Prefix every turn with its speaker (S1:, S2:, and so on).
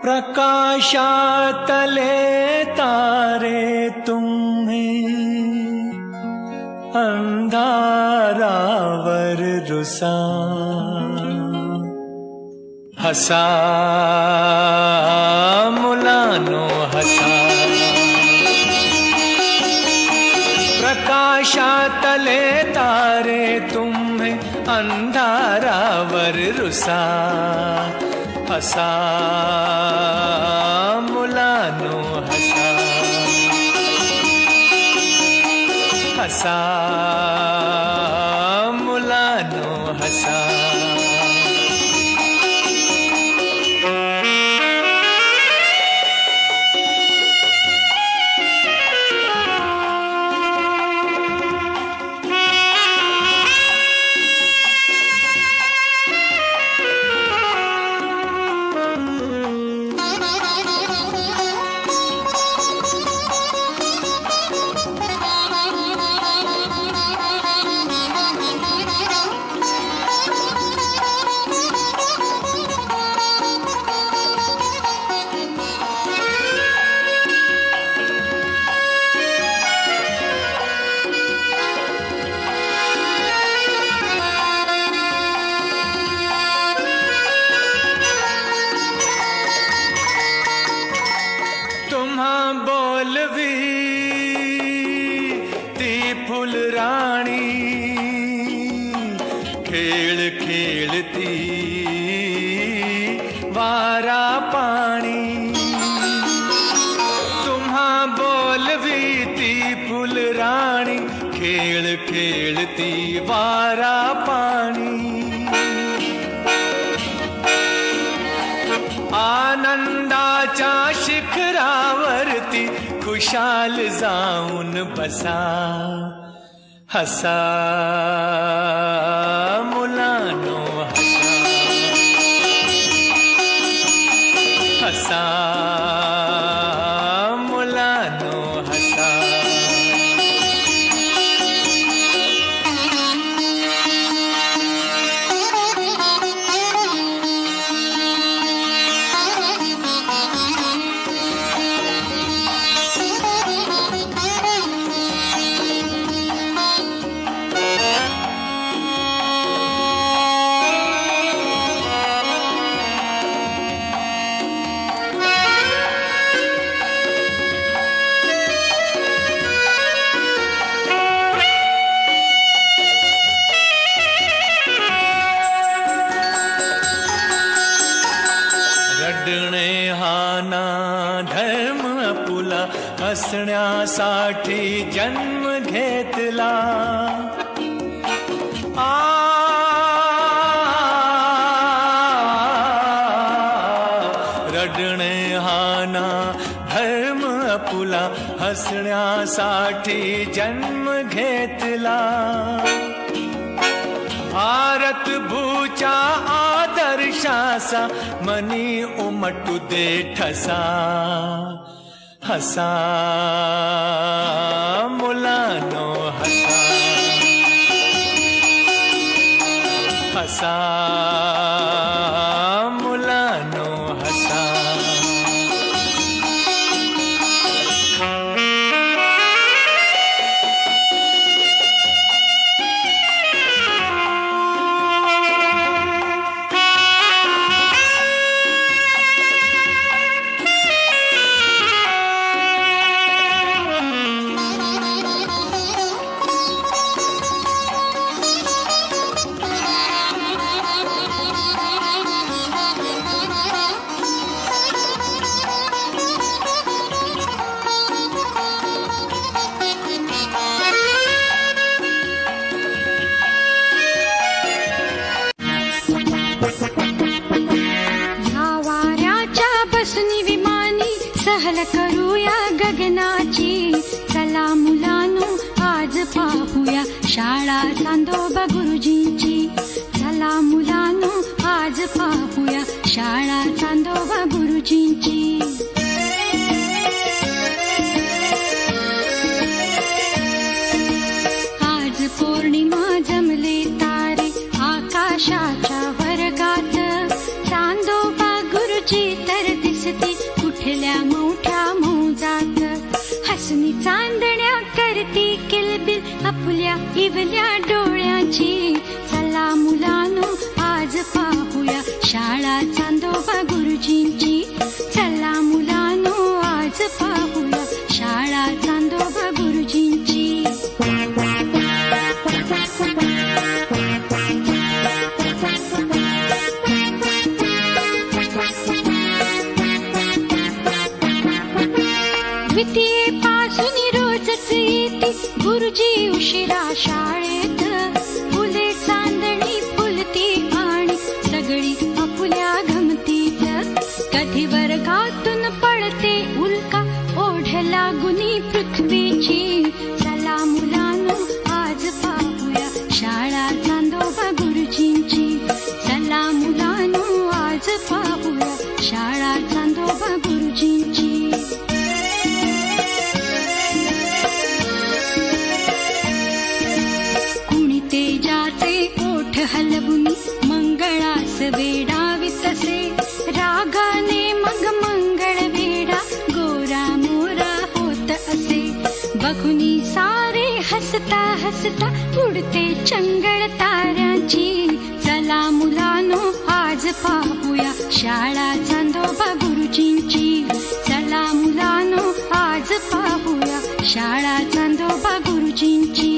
S1: प्रकाशातले तारे तुम्ही अंधारावर रुसा हसा मुलानो हसा प्रकाशातले तारे तुम्ही अंधारावर रुसा हसा मुलानो हसा हसा मुलानो हसा बोलवी ती फुलराणी खेळ खेळती वारा पाणी तुम्हा बोलवी ती फुलराणी खेळ खेळती वारा पाणी आनंदाच्या शिखरावरती खुशाल जाऊन बसा हसा मुलानो हसा हसा मुलानो हसा रडणे हा ना धर्म आपुला हसण्यासाठी जन्म घेतला रडणे हा ना धर्म आपुला हसण्यासाठी जन्म घेतला भारत भूच्या आदर्शाचा मनी उमटू दे ठसा हसा मुलानो हसा हसा मुलानो हसा
S2: सहल करूया गगनाची चला मुलांनो आज पाहूया शाळा चांदोबा गुरुजींची चला मुलांनो आज पाहूया शाळा चांदोबा गुरुजींची आज पौर्णिमा जमले तारे आकाशाच्या वर्गात चांदोबा गुरुजी तर दिसत दिवल्या डोळ्याची. चला मुलांनो आज पाहूया शाळा चांदोबा गुरुजींची. चला मुलांनो आज पाहूया शाळा चांदोबा गुरुजींची. द्वितीयेपासून रोजच येते गुरुजी उशिरा शाळेत. फुले चांदणी फुलती आणि सगळी आपुल्या गमतीत. कधी वर्गातून पडते उल्का ओढ लागुनी पृथ्वीची. चला मुलांनो आज पाहूया शाळा चांदोबा गुरुजींची. चला मुलांनो आज पाहूया शाळा चांदोबा गुरुजींची. तेजाचे ओठ हलवून मंगळास वेडावितसे. रागाने मग मंगळ वेडा गोरा मोरा होत असे. बघुनी सारे हसता हसता उडते चंगळ ताऱ्याची. चला मुलांनो आज पाहूया शाळा चांदोबा गुरुजींची. चला मुलांनो आज पाहूया शाळा चांदोबा गुरुजींची.